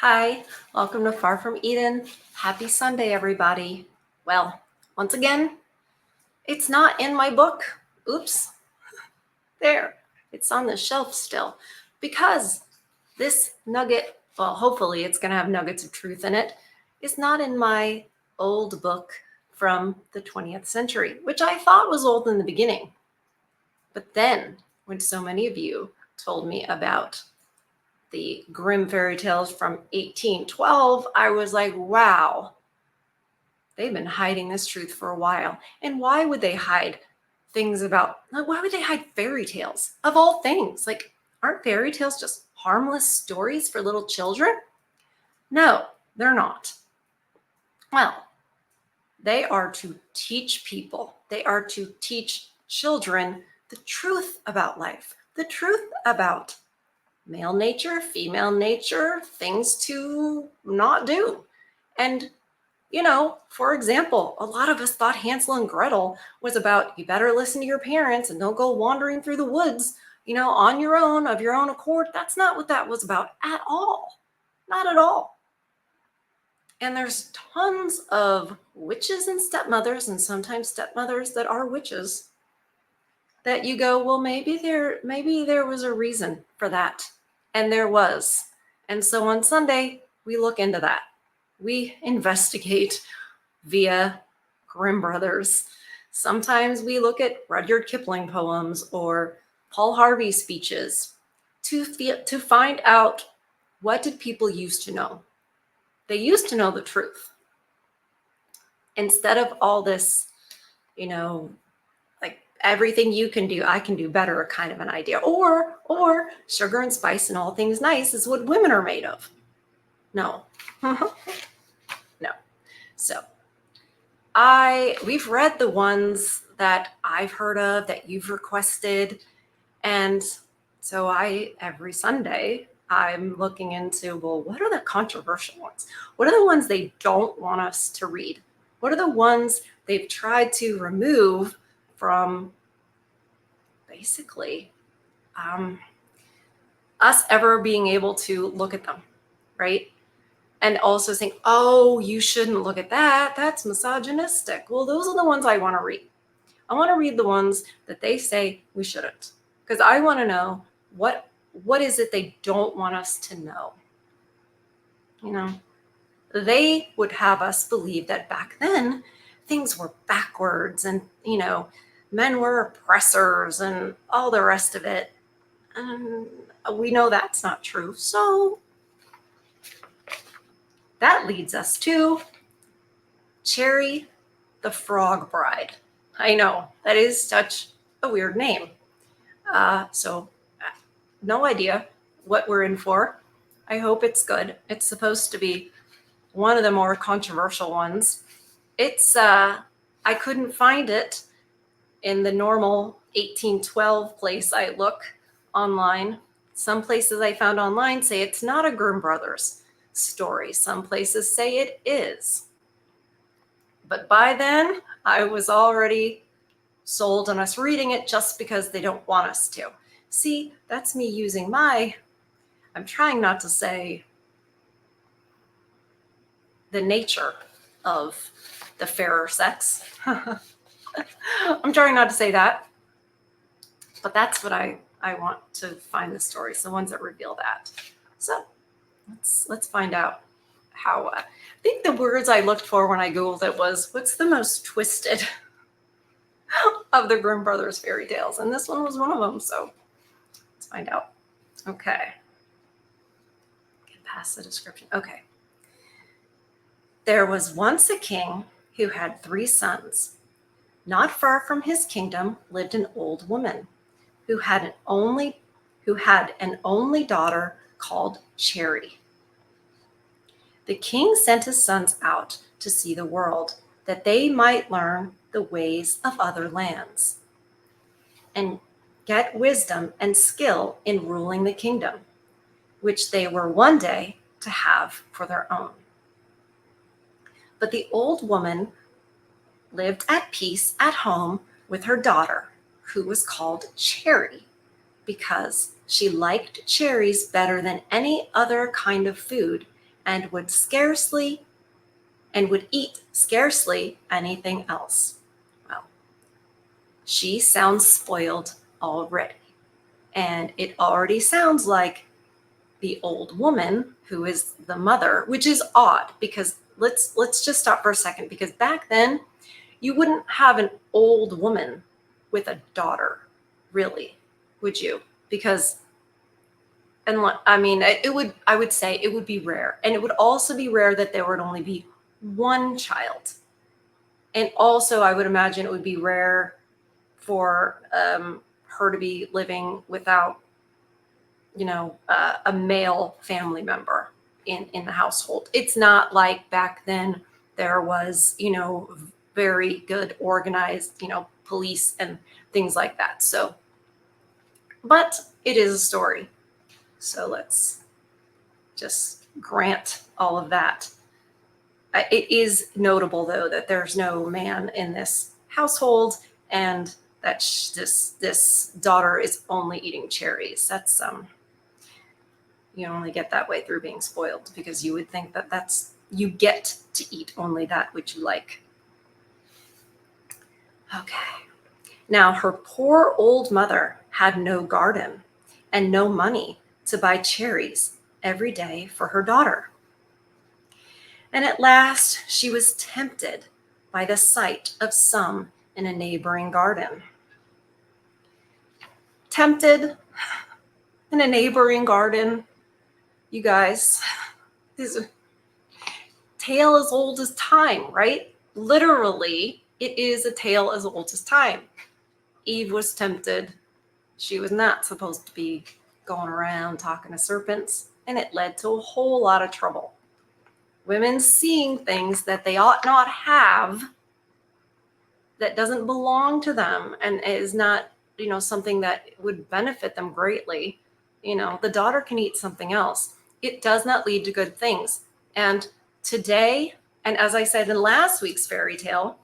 Hi, welcome to Far From Eden. Happy Sunday, everybody. Well, once again, it's not in my book. Oops, there. It's on the shelf still because this nugget, well, hopefully it's going to have nuggets of truth in it, is not in my old book from the 20th century, which I thought was old in the beginning. But then, when so many of you told me about the Grimm fairy tales from 1812, I was like, wow, they've been hiding this truth for a while. And why would they hide things about, like, why would they hide fairy tales of all things? Like, aren't fairy tales just harmless stories for little children? No, they're not. Well, they are to teach people, they are to teach children the truth about life, the truth about male nature, female nature, things to not do. And, for example, a lot of us thought Hansel and Gretel was about you better listen to your parents and don't go wandering through the woods, on your own, of your own accord. That's not what that was about at all. Not at all. And there's tons of witches and stepmothers, and sometimes stepmothers that are witches, that you go, well, maybe there was a reason for that. And there was. And so on Sunday, we look into that. We investigate via Grimm Brothers. Sometimes we look at Rudyard Kipling poems or Paul Harvey speeches to find out, what did people used to know? They used to know the truth. Instead of all this, like everything you can do, I can do better kind of an idea. Or sugar and spice and all things nice is what women are made of. No. No. So we've read the ones that I've heard of, that you've requested. And so every Sunday, I'm looking into, well, what are the controversial ones? What are the ones they don't want us to read? What are the ones they've tried to remove from basically us ever being able to look at them, right? And also saying, oh, you shouldn't look at that. That's misogynistic. Well, those are the ones I want to read. I want to read the ones that they say we shouldn't, because I want to know what is it they don't want us to know. They would have us believe that back then things were backwards and, men were oppressors and all the rest of it. And we know that's not true. So that leads us to Cherry the Frog Bride. I know, that is such a weird name. So no idea what we're in for. I hope it's good. It's supposed to be one of the more controversial ones. It's, I couldn't find it in the normal 1812 place I look online. Some places I found online say it's not a Grimm Brothers story. Some places say it is. But by then, I was already sold on us reading it just because they don't want us to. See, that's me using I'm trying not to say the nature of the fairer sex. I'm trying not to say that, but that's what I want to find the stories, the ones that reveal that. So let's find out how. I think the words I looked for when I Googled it was, what's the most twisted of the Grimm Brothers fairy tales? And this one was one of them. So let's find out. Okay. Get past the description. Okay. There was once a king who had 3 sons. Not far from his kingdom lived an old woman who had an only daughter called Cherry. The king sent his sons out to see the world, that they might learn the ways of other lands and get wisdom and skill in ruling the kingdom, which they were one day to have for their own. But the old woman lived at peace at home with her daughter, who was called Cherry, because she liked cherries better than any other kind of food and would eat scarcely anything else. Well, she sounds spoiled already. And it already sounds like the old woman who is the mother, which is odd because let's just stop for a second, because back then you wouldn't have an old woman with a daughter, really, would you? Because I mean, I would say it would be rare. And it would also be rare that there would only be one child. And also, I would imagine it would be rare for her to be living without, a male family member in the household. It's not like back then there was, very good organized, police and things like that. So, but it is a story. So let's just grant all of that. It is notable, though, that there's no man in this household, and that this daughter is only eating cherries. That's you only get that way through being spoiled, because you would think that you get to eat only that which you like. Okay. Now, her poor old mother had no garden and no money to buy cherries every day for her daughter. And at last she was tempted by the sight of some in a neighboring garden. Tempted in a neighboring garden, you guys, is a tale as old as time, right? Literally, it is a tale as old as time. Eve was tempted. She was not supposed to be going around talking to serpents, and it led to a whole lot of trouble. Women seeing things that they ought not have, that doesn't belong to them and is not, something that would benefit them greatly. The daughter can eat something else. It does not lead to good things. And today, and as I said in last week's fairy tale,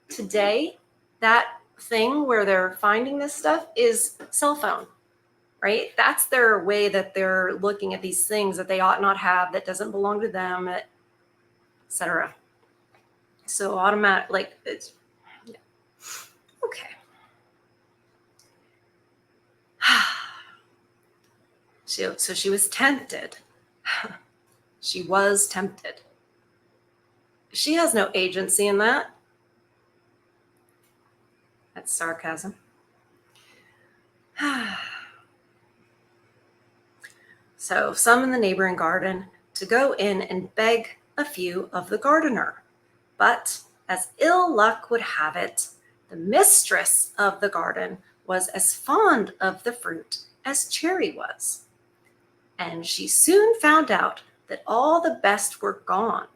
today, that thing where they're finding this stuff is cell phone, right? That's their way that they're looking at these things that they ought not have, that doesn't belong to them, etc. So automatic, like, it's, yeah. Okay. So she was tempted. She was tempted. She has no agency in that. That's sarcasm. So some in the neighboring garden to go in and beg a few of the gardener. But as ill luck would have it, the mistress of the garden was as fond of the fruit as Cherry was. And she soon found out that all the best were gone,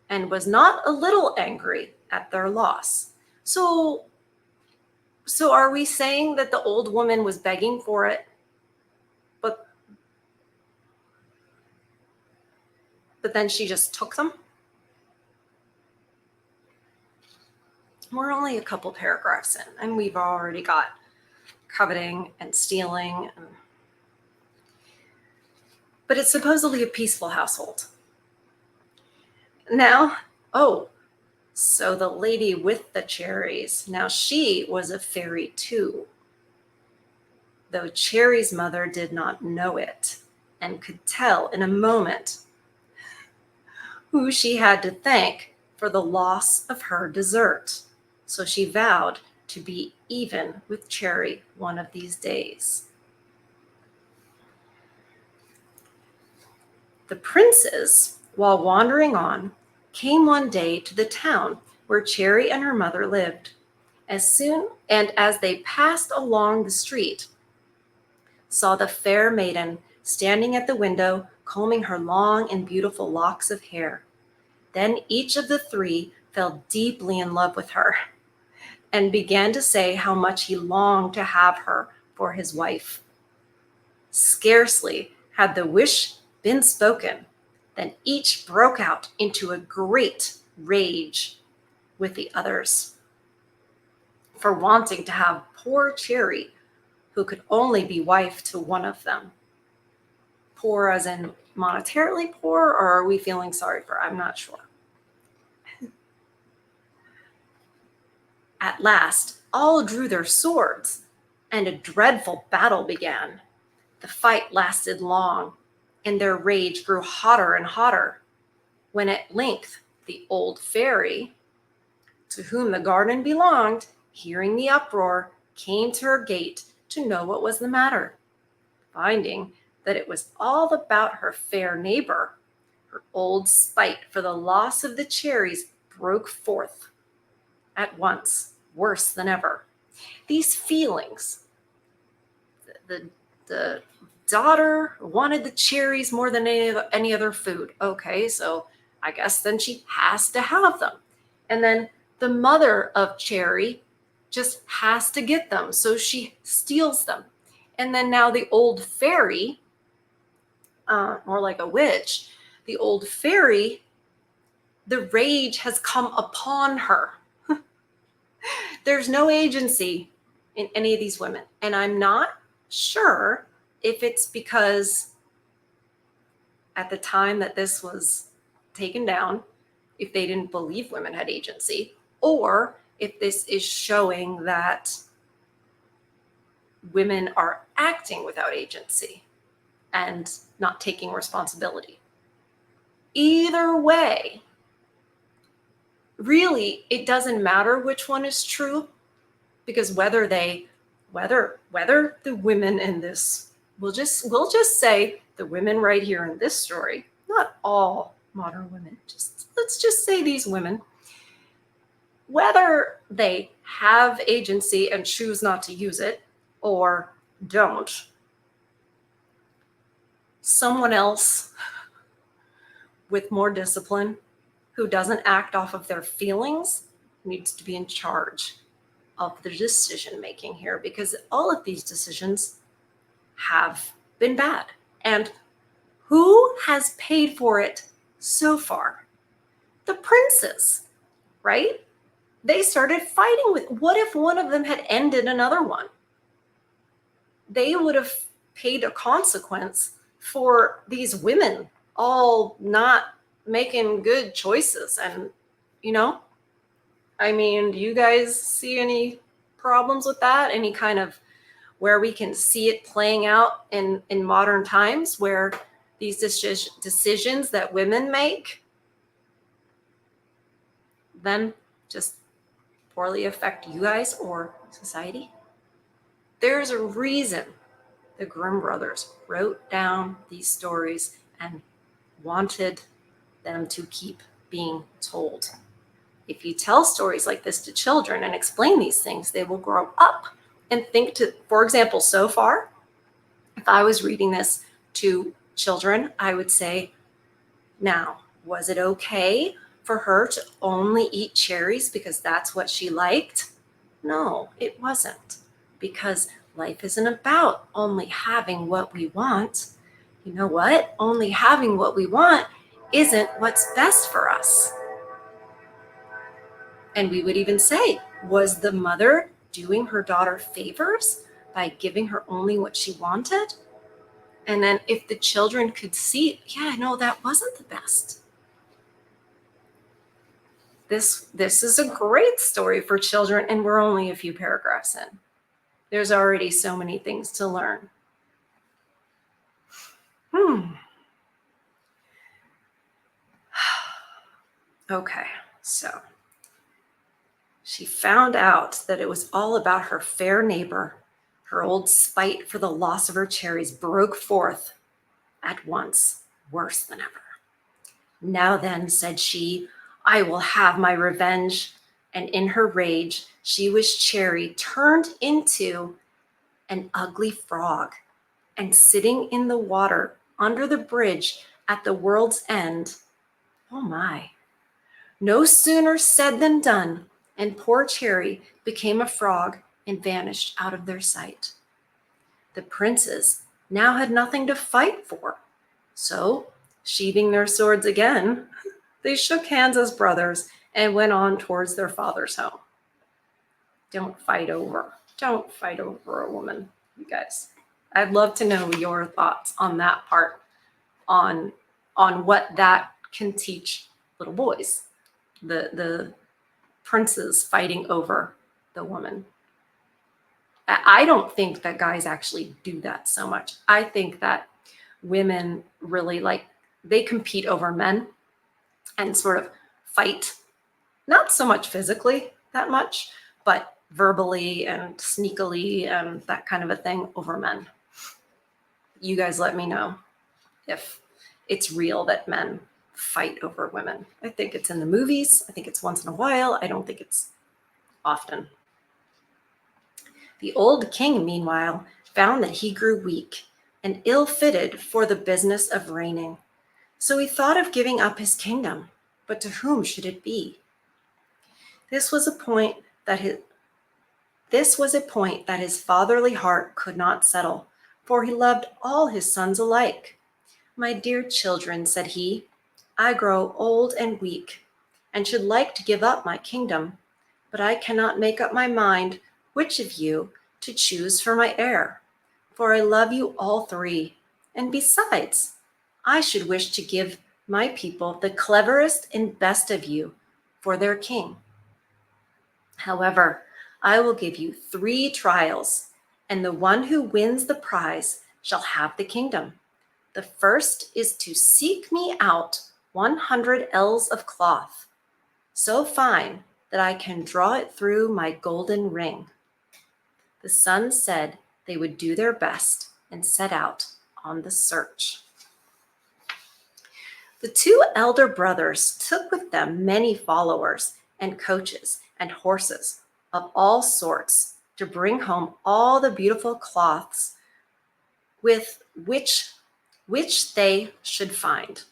and was not a little angry at their loss. So are we saying that the old woman was begging for it, but then she just took them? We're only a couple paragraphs in, and we've already got coveting and stealing. But it's supposedly a peaceful household. Now, so the lady with the cherries, now she was a fairy too, though Cherry's mother did not know it and could tell in a moment who she had to thank for the loss of her dessert. So she vowed to be even with Cherry one of these days. The princes, while wandering on, came one day to the town where Cherry and her mother lived. As they passed along the street, saw the fair maiden standing at the window, combing her long and beautiful locks of hair. Then each of the three fell deeply in love with her and began to say how much he longed to have her for his wife. Scarcely had the wish been spoken, then each broke out into a great rage with the others for wanting to have poor Cherry, who could only be wife to one of them. Poor as in monetarily poor, or are we feeling sorry for her? I'm not sure. At last, all drew their swords, and a dreadful battle began. The fight lasted long, and their rage grew hotter and hotter, when at length the old fairy, to whom the garden belonged, hearing the uproar, came to her gate to know what was the matter. Finding that it was all about her fair neighbor, her old spite for the loss of the cherries broke forth at once, worse than ever. These feelings, the daughter wanted the cherries more than any other food. Okay, so I guess then she has to have them. And then the mother of Cherry just has to get them, so she steals them. And then now the old fairy, more like a witch, the old fairy, the rage has come upon her. There's no agency in any of these women. And I'm not sure if it's because at the time that this was taken down, if they didn't believe women had agency, or if this is showing that women are acting without agency and not taking responsibility. Either way, really, it doesn't matter which one is true, because whether the women in this, we'll just say the women right here in this story, not all modern women, let's just say these women, whether they have agency and choose not to use it or don't, someone else with more discipline who doesn't act off of their feelings needs to be in charge of the decision making here, because all of these decisions have been bad. And who has paid for it so far? The princes, right? They started fighting with, what if one of them had ended another one? They would have paid a consequence for these women all not making good choices. And, do you guys see any problems with that? Any kind of where we can see it playing out in modern times, where these decisions that women make then just poorly affect you guys or society? There's a reason the Grimm brothers wrote down these stories and wanted them to keep being told. If you tell stories like this to children and explain these things, they will grow up and think to, for example, so far, if I was reading this to children, I would say, now, was it okay for her to only eat cherries because that's what she liked? No, it wasn't, because life isn't about only having what we want. You know what? Only having what we want isn't what's best for us. And we would even say, was the mother doing her daughter favors by giving her only what she wanted? And then if the children could see, yeah, no, that wasn't the best. This is a great story for children, and we're only a few paragraphs in. There's already so many things to learn. Okay, so she found out that it was all about her fair neighbor. Her old spite for the loss of her cherries broke forth at once, worse than ever. Now then, said she, I will have my revenge. And in her rage, she was Cherry turned into an ugly frog, and sitting in the water under the bridge at the world's end. Oh my. No sooner said than done, and poor Cherry became a frog and vanished out of their sight. The princes now had nothing to fight for, so, sheathing their swords again, they shook hands as brothers and went on towards their father's home. Don't fight over a woman, you guys. I'd love to know your thoughts on that part on what that can teach little boys, the princes fighting over the woman. I don't think that guys actually do that so much. I think that women really they compete over men and sort of fight, not so much physically that much, but verbally and sneakily and that kind of a thing over men. You guys let me know if it's real that men fight over women. I think it's in the movies. I think it's once in a while. I don't think it's often. The old king, meanwhile, found that he grew weak and ill-fitted for the business of reigning. So he thought of giving up his kingdom, but to whom should it be? This was a point that his fatherly heart could not settle, for he loved all his sons alike. "My dear children," said he, "I grow old and weak, and should like to give up my kingdom, but I cannot make up my mind which of you to choose for my heir, for I love you all three, and besides, I should wish to give my people the cleverest and best of you for their king. However, I will give you 3 trials, and the one who wins the prize shall have the kingdom. The first is to seek me out 100 ells of cloth, so fine that I can draw it through my golden ring." The sons said they would do their best and set out on the search. The 2 elder brothers took with them many followers and coaches and horses of all sorts to bring home all the beautiful cloths with which they should find.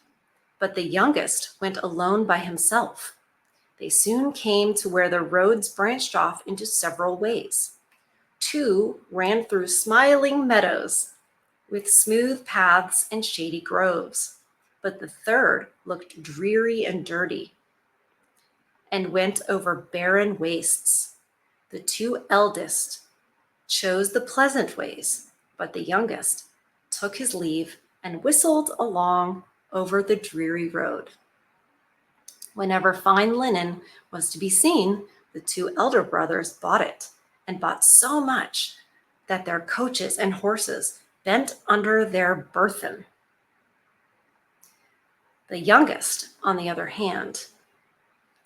But the youngest went alone by himself. They soon came to where the roads branched off into several ways. 2 ran through smiling meadows with smooth paths and shady groves, but the third looked dreary and dirty and went over barren wastes. The 2 eldest chose the pleasant ways, but the youngest took his leave and whistled along over the dreary road. Whenever fine linen was to be seen, the 2 elder brothers bought it, and bought so much that their coaches and horses bent under their burthen. The youngest, on the other hand,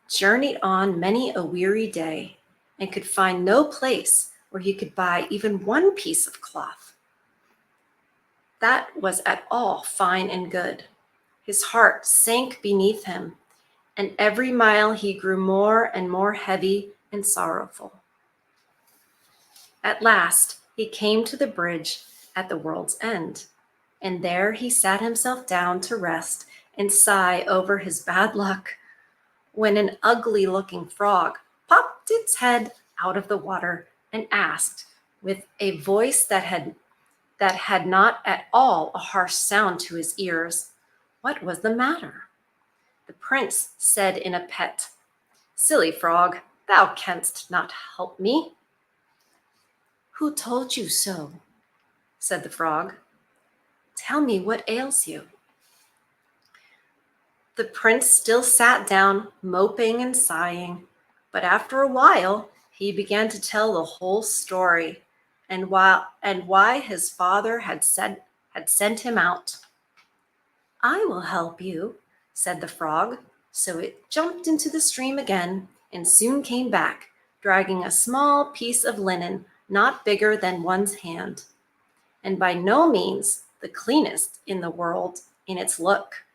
journeyed on many a weary day and could find no place where he could buy even 1 piece of cloth that was at all fine and good. His heart sank beneath him, and every mile he grew more and more heavy and sorrowful. At last he came to the bridge at the world's end, and there he sat himself down to rest and sigh over his bad luck, when an ugly-looking frog popped its head out of the water and asked, with a voice that had not at all a harsh sound to his ears, what was the matter? The prince said in a pet, "Silly frog, thou canst not help me." "Who told you so?" said the frog. "Tell me what ails you." The prince still sat down, moping and sighing, but after a while he began to tell the whole story and why his father had sent him out. "I will help you," said the frog. So it jumped into the stream again and soon came back, dragging a small piece of linen not bigger than one's hand, and by no means the cleanest in the world in its look.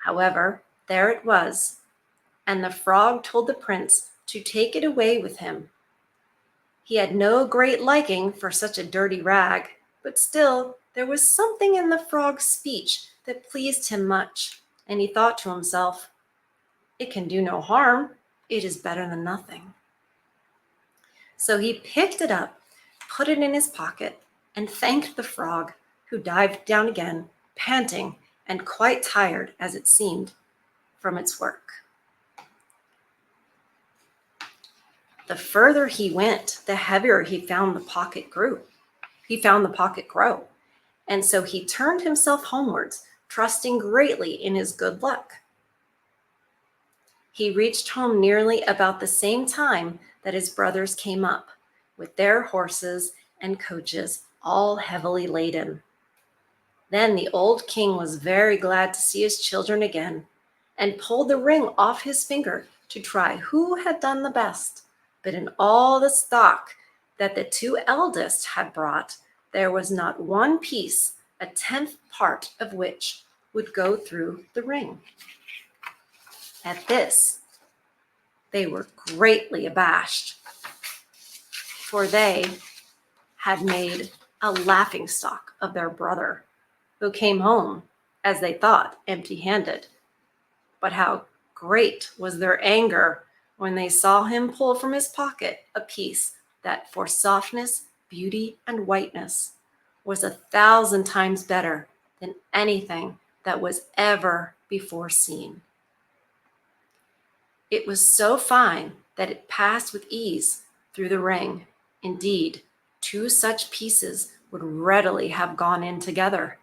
However, there it was, and the frog told the prince to take it away with him. He had no great liking for such a dirty rag, but still there was something in the frog's speech that pleased him much, and he thought to himself, "It can do no harm. It is better than nothing." So he picked it up, put it in his pocket, and thanked the frog, who dived down again, panting and quite tired, as it seemed, from its work. The further he went, the heavier he found the pocket grow. And so he turned himself homewards, trusting greatly in his good luck. He reached home nearly about the same time that his brothers came up, with their horses and coaches all heavily laden. Then the old king was very glad to see his children again, and pulled the ring off his finger to try who had done the best. But in all the stock that the two eldest had brought, there was not one piece, a tenth part of which would go through the ring. At this, they were greatly abashed, for they had made a laughingstock of their brother, who came home, as they thought, empty-handed. But how great was their anger when they saw him pull from his pocket a piece that for softness, beauty, and whiteness was 1,000 times better than anything that was ever before seen. It was so fine that it passed with ease through the ring. Indeed, 2 such pieces would readily have gone in together.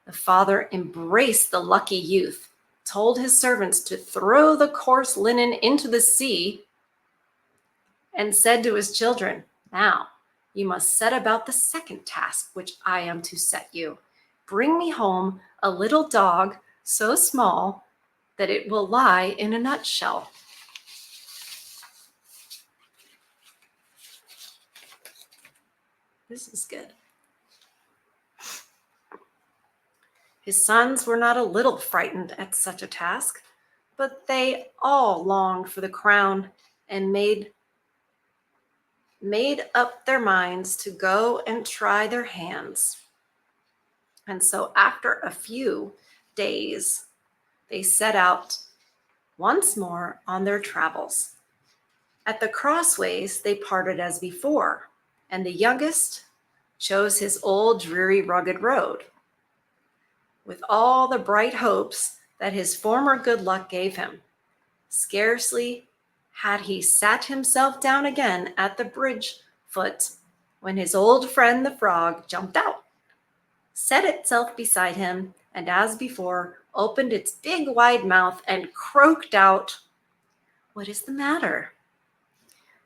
The father embraced the lucky youth, told his servants to throw the coarse linen into the sea, and said to his children, "Now you must set about the second task which I am to set you. Bring me home a little dog so small that it will lie in a nutshell." This is good. His sons were not a little frightened at such a task, but they all longed for the crown and made up their minds to go and try their hands. And so after a few days, they set out once more on their travels. At the crossways, they parted as before, and the youngest chose his old, dreary, rugged road, with all the bright hopes that his former good luck gave him. Scarcely had he sat himself down again at the bridge foot when his old friend the frog jumped out, set itself beside him, and as before, opened its big wide mouth and croaked out, "What is the matter?"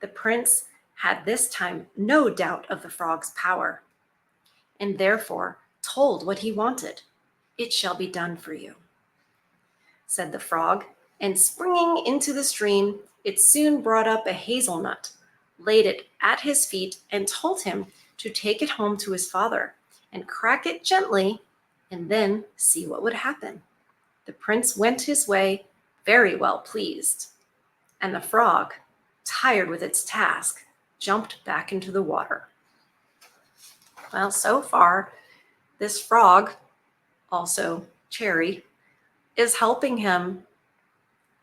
The prince had this time no doubt of the frog's power, and therefore told what he wanted. "It shall be done for you," said the frog, and springing into the stream, it soon brought up a hazelnut, laid it at his feet, and told him to take it home to his father and crack it gently, and then see what would happen. The prince went his way very well pleased, and the frog, tired with its task, jumped back into the water. Well, so far, this frog, also Cherry, is helping him,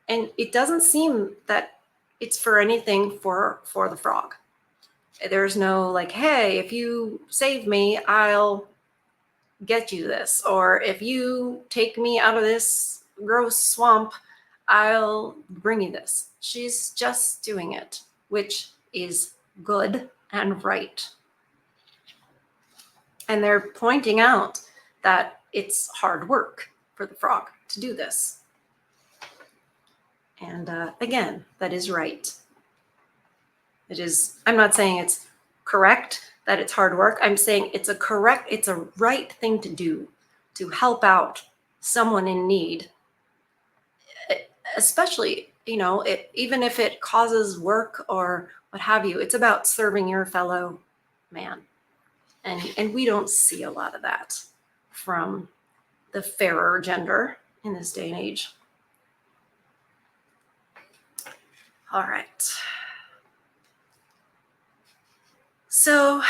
and it doesn't seem that it's for anything for the frog. There's no like, "Hey, if you save me, I'll get you this," or "If you take me out of this gross swamp, I'll bring you this." She's just doing it, which is good and right. And they're pointing out that it's hard work for the frog to do this. And again, that is right. It is, I'm not saying it's correct that it's hard work. I'm saying it's a right thing to do to help out someone in need, especially, even if it causes work or what have you. It's about serving your fellow man. And we don't see a lot of that from the fairer gender in this day and age. All right. So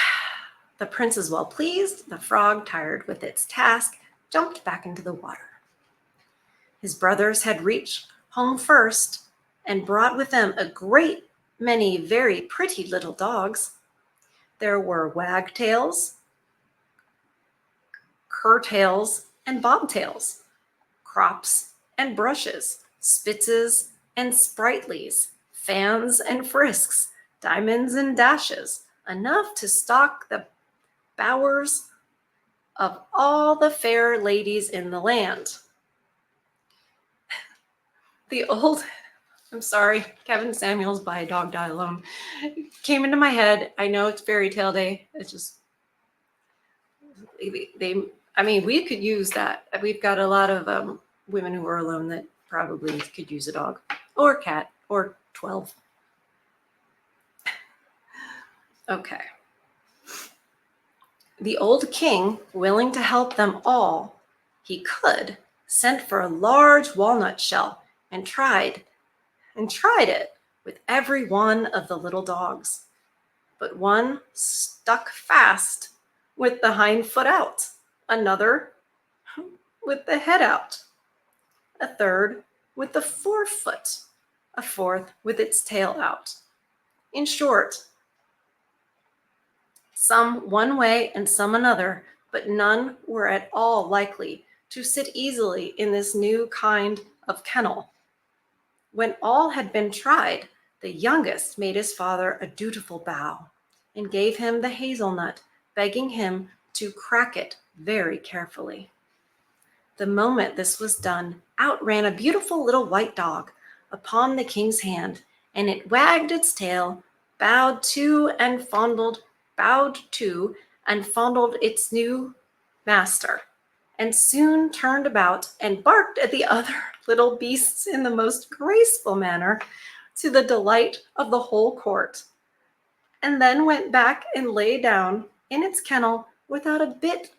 the prince is well pleased. The frog, tired with its task, jumped back into the water. His brothers had reached home first and brought with them a great many very pretty little dogs. There were wagtails, curtails, and bobtails, crops and brushes, spitzes and sprightlies, fans and frisks, diamonds and dashes, enough to stock the bowers of all the fair ladies in the land. The old, I'm sorry, Kevin Samuels by A Dog Die Alone came into my head. I know it's fairy tale day. It's just, we could use that. We've got a lot of women who are alone that probably could use a dog or cat or 12. Okay. The old king, willing to help them all he could, sent for a large walnut shell and tried it with every one of the little dogs. But one stuck fast with the hind foot out, another with the head out, a third with the forefoot, a fourth with its tail out. In short, some one way and some another, but none were at all likely to sit easily in this new kind of kennel. When all had been tried, the youngest made his father a dutiful bow and gave him the hazelnut, begging him to crack it very carefully. The moment this was done, out ran a beautiful little white dog upon the king's hand, and it wagged its tail, bowed to and fondled its new master, and soon turned about and barked at the other little beasts in the most graceful manner, to the delight of the whole court, and then went back and lay down in its kennel without a bit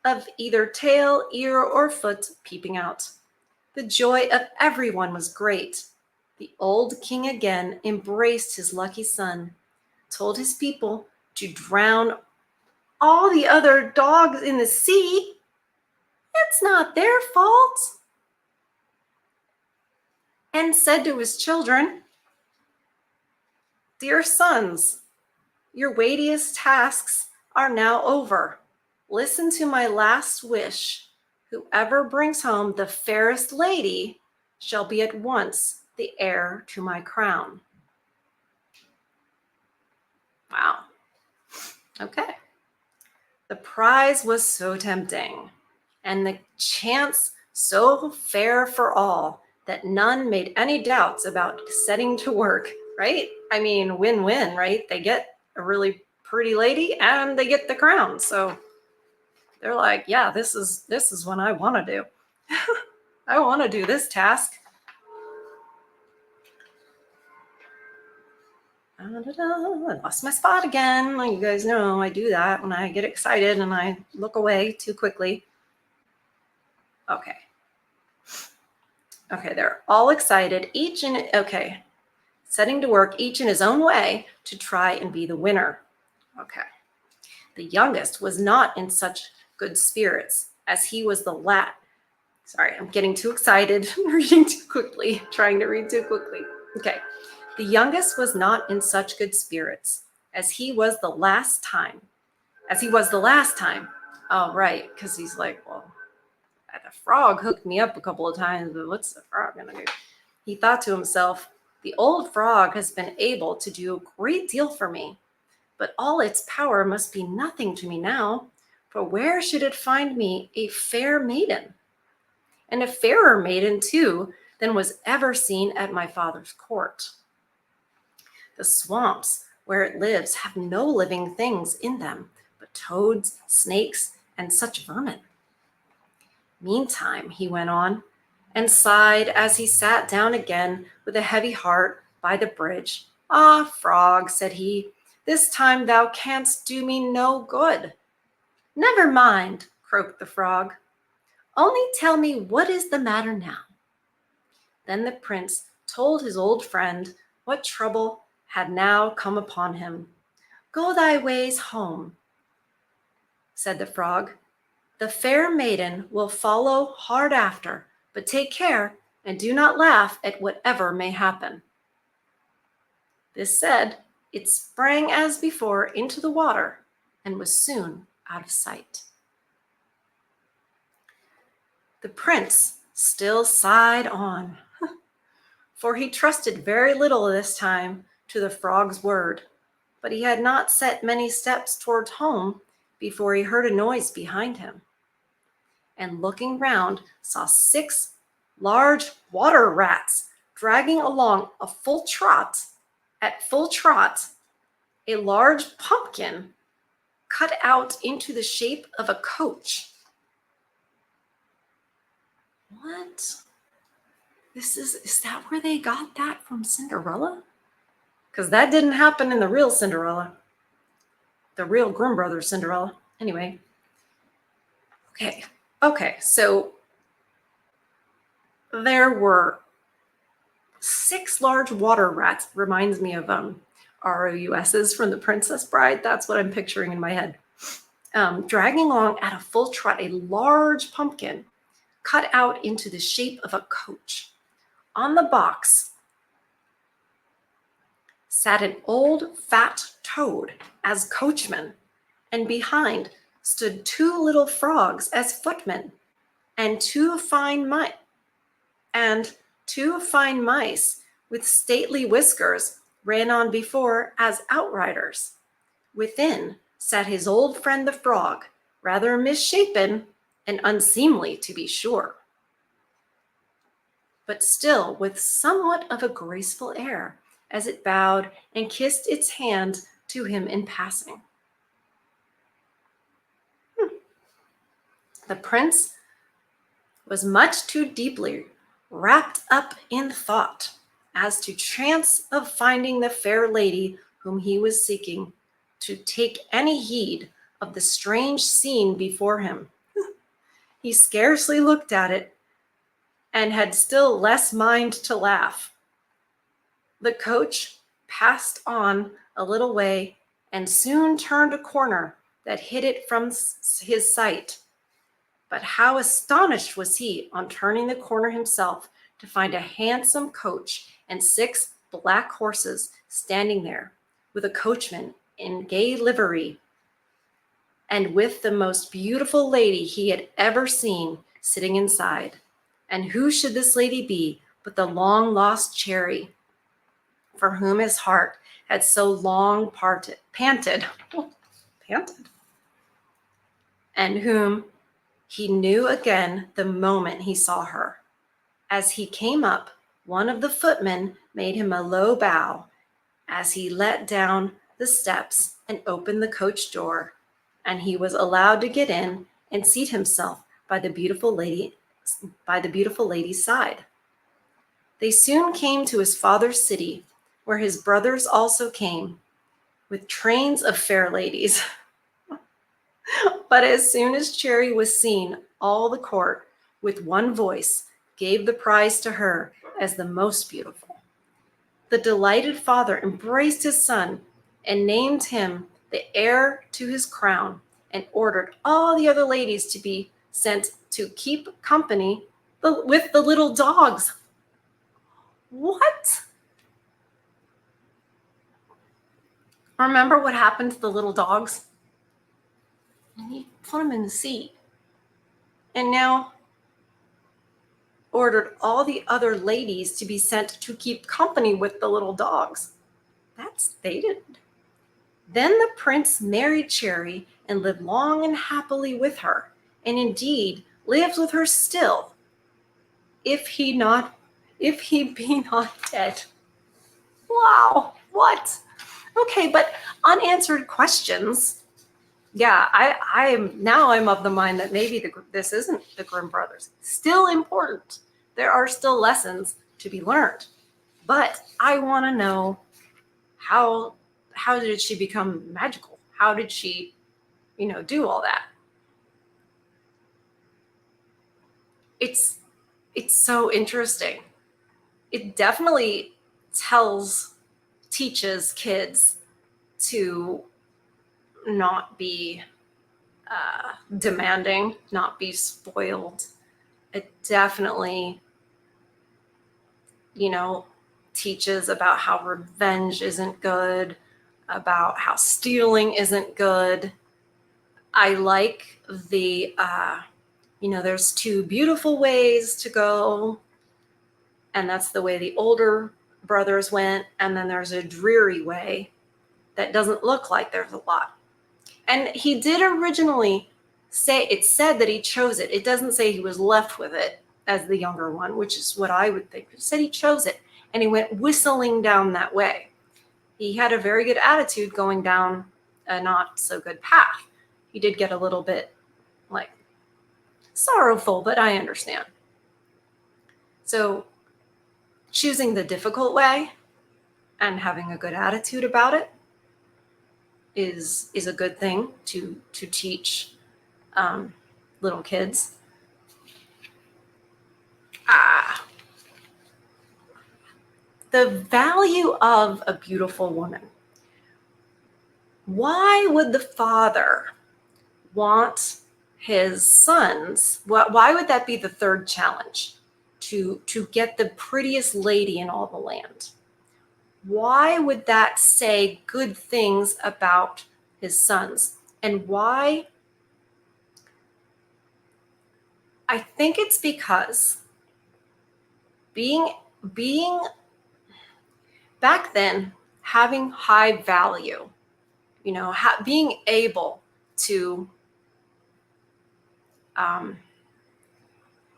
of either tail, ear, or foot peeping out. The joy of everyone was great. The old king again embraced his lucky son, told his people to drown all the other dogs in the sea. It's not their fault. And said to his children, "Dear sons, your weightiest tasks are now over. Listen to my last wish. Whoever brings home the fairest lady shall be at once the heir to my crown." Wow. Okay. The prize was so tempting, and the chance so fair for all, that none made any doubts about setting to work, right? I mean, win-win, right? They get a really pretty lady and they get the crown. So they're like, yeah, this is what I want to do. I want to do this task. I lost my spot again. You guys know I do that when I get excited and I look away too quickly. Okay. Okay, they're all excited, setting to work, each in his own way, to try and be the winner. Okay. The youngest was not in such good spirits, as he was the last. Sorry, I'm getting too excited, reading too quickly, trying to read too quickly. Okay. The youngest was not in such good spirits, as he was the last time. Oh, right, because he's like, well, the frog hooked me up a couple of times, but what's the frog gonna do? He thought to himself, the old frog has been able to do a great deal for me, but all its power must be nothing to me now, for where should it find me a fair maiden? And a fairer maiden, too, than was ever seen at my father's court. The swamps where it lives have no living things in them, but toads, snakes, and such vermin. Meantime, he went on, and sighed as he sat down again with a heavy heart by the bridge. "Ah, frog," said he, "this time thou canst do me no good." "Never mind," croaked the frog. "Only tell me what is the matter now." Then the prince told his old friend what trouble had now come upon him. "Go thy ways home," said the frog. "The fair maiden will follow hard after, but take care and do not laugh at whatever may happen." This said, it sprang as before into the water and was soon out of sight. The prince still sighed on, for he trusted very little this time to the frog's word, but he had not set many steps towards home before he heard a noise behind him, and looking round saw 6 large water rats dragging along at full trot, a large pumpkin cut out into the shape of a coach. What? Is that where they got that from Cinderella? Because that didn't happen in the real Cinderella. The real Grimm Brothers Cinderella. Anyway. Okay, so there were 6 large water rats. Reminds me of ROUS's from The Princess Bride. That's what I'm picturing in my head. Dragging along at a full trot a large pumpkin cut out into the shape of a coach. On the box sat an old fat toad as coachman, and behind stood 2 little frogs as footmen, and 2 fine mice with stately whiskers ran on before as outriders. Within sat his old friend the frog, rather misshapen and unseemly to be sure, but still with somewhat of a graceful air as it bowed and kissed its hand to him in passing. The prince was much too deeply wrapped up in thought as to chance of finding the fair lady whom he was seeking to take any heed of the strange scene before him. He scarcely looked at it, and had still less mind to laugh. The coach passed on a little way and soon turned a corner that hid it from his sight. But how astonished was he on turning the corner himself to find a handsome coach and 6 black horses standing there, with a coachman in gay livery, and with the most beautiful lady he had ever seen sitting inside. And who should this lady be but the long-lost Cherry, for whom his heart had so long panted, and whom he knew again the moment he saw her. As he came up, one of the footmen made him a low bow as he let down the steps and opened the coach door, and he was allowed to get in and seat himself by the beautiful lady's side. They soon came to his father's city, where his brothers also came, with trains of fair ladies. But as soon as Cherry was seen, all the court, with one voice, gave the prize to her as the most beautiful. The delighted father embraced his son and named him the heir to his crown, and ordered all the other ladies to be sent to keep company with the little dogs. What? Remember what happened to the little dogs? And he put them in the seat. And now ordered all the other ladies to be sent to keep company with the little dogs. They didn't. Then the prince married Cherry and lived long and happily with her, and indeed lives with her still, if he be not dead. Wow, what? Okay, but unanswered questions. Yeah, I'm of the mind that maybe this isn't the Grimm brothers. Still important. There are still lessons to be learned. But I want to know how did she become magical? How did she, do all that? It's so interesting. It definitely teaches kids to not be demanding, not be spoiled. It definitely, teaches about how revenge isn't good, about how stealing isn't good. I like the, there's 2 beautiful ways to go, and that's the way the older brothers went, and then there's a dreary way that doesn't look like there's a lot. And he did originally say, it said that he chose it. It doesn't say he was left with it as the younger one, which is what I would think. It said he chose it, and he went whistling down that way. He had a very good attitude going down a not so good path. He did get a little bit like sorrowful, but I understand. So choosing the difficult way and having a good attitude about it is a good thing to teach little kids. The value of a beautiful woman. Why would the father want his sons? Why would that be the third challenge? To get the prettiest lady in all the land. Why would that say good things about his sons? And why? I think it's because being back then, having high value, being able to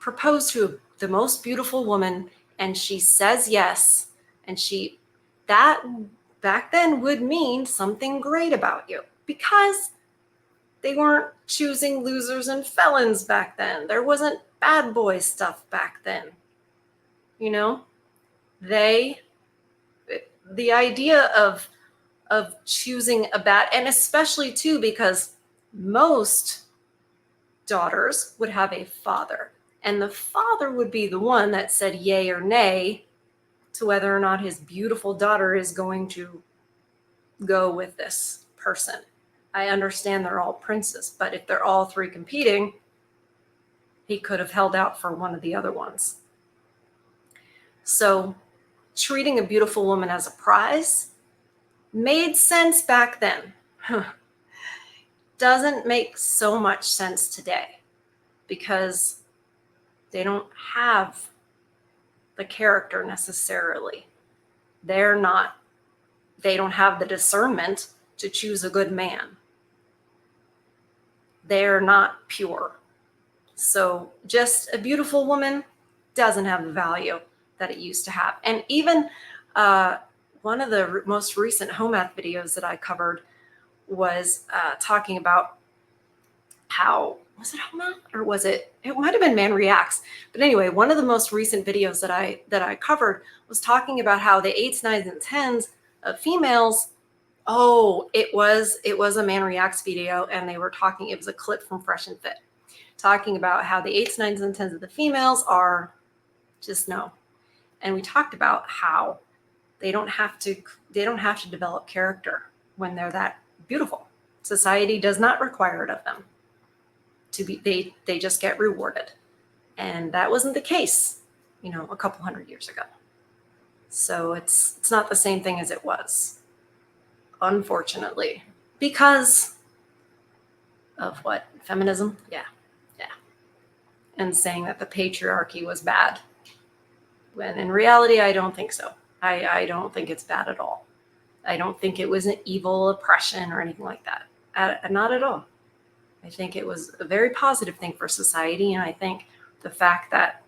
propose to the most beautiful woman, and she says yes, and that back then would mean something great about you, because they weren't choosing losers and felons back then. There wasn't bad boy stuff back then. The idea of choosing a bad, and especially too, because most daughters would have a father, and the father would be the one that said yay or nay to whether or not his beautiful daughter is going to go with this person. I understand they're all princes, but if they're all three competing, he could have held out for one of the other ones. So treating a beautiful woman as a prize made sense back then. Doesn't make so much sense today, because they don't have the character necessarily. They don't have the discernment to choose a good man. They're not pure. So just a beautiful woman doesn't have the value that it used to have. And even one of the most recent home math videos that I covered was talking about how, was it home math, or was it might have been Man Reacts. But anyway, one of the most recent videos that I covered was talking about how the 8s, 9s, and 10s of females, it was a Man Reacts video, and they were talking, it was a clip from Fresh and Fit, talking about how the 8s, 9s, and 10s of the females are just no. And we talked about how they don't have to develop character when they're that beautiful. Society does not require it of them to be, they just get rewarded. And that wasn't the case, a couple hundred years ago. So it's not the same thing as it was, unfortunately, because of what? Feminism? Yeah. And saying that the patriarchy was bad, when in reality, I don't think so. I don't think it's bad at all. I don't think it was an evil oppression or anything like that. Not at all. I think it was a very positive thing for society, and I think the fact that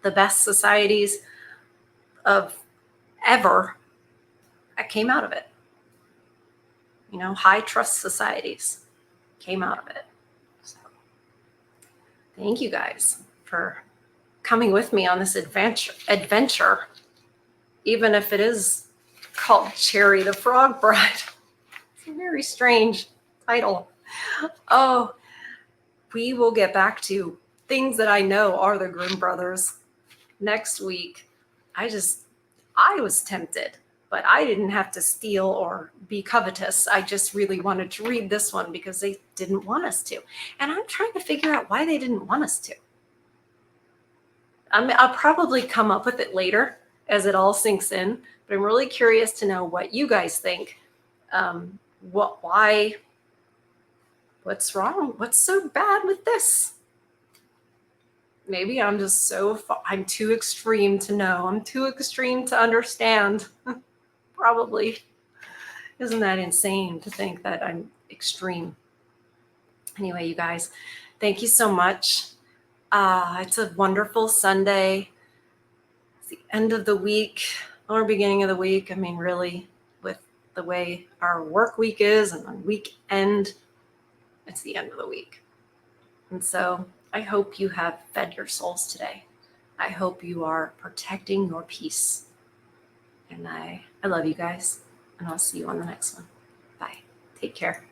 the best societies of ever came out of it. High trust societies came out of it. So thank you guys for coming with me on this adventure, even if it is called Cherry the Frog Bride. It's a very strange title. Oh, we will get back to things that I know are the Grimm brothers next week. I was tempted, but I didn't have to steal or be covetous. I just really wanted to read this one because they didn't want us to. And I'm trying to figure out why they didn't want us to. I'll probably come up with it later as it all sinks in, but I'm really curious to know what you guys think. Why? What's wrong? What's so bad with this? Maybe I'm just I'm too extreme to know. I'm too extreme to understand. Probably. Isn't that insane to think that I'm extreme? Anyway, you guys, thank you so much. It's a wonderful Sunday. It's the end of the week or beginning of the week. I mean, really, with the way our work week is and on weekend, it's the end of the week. And so I hope you have fed your souls today. I hope you are protecting your peace. And I love you guys, and I'll see you on the next one. Bye. Take care.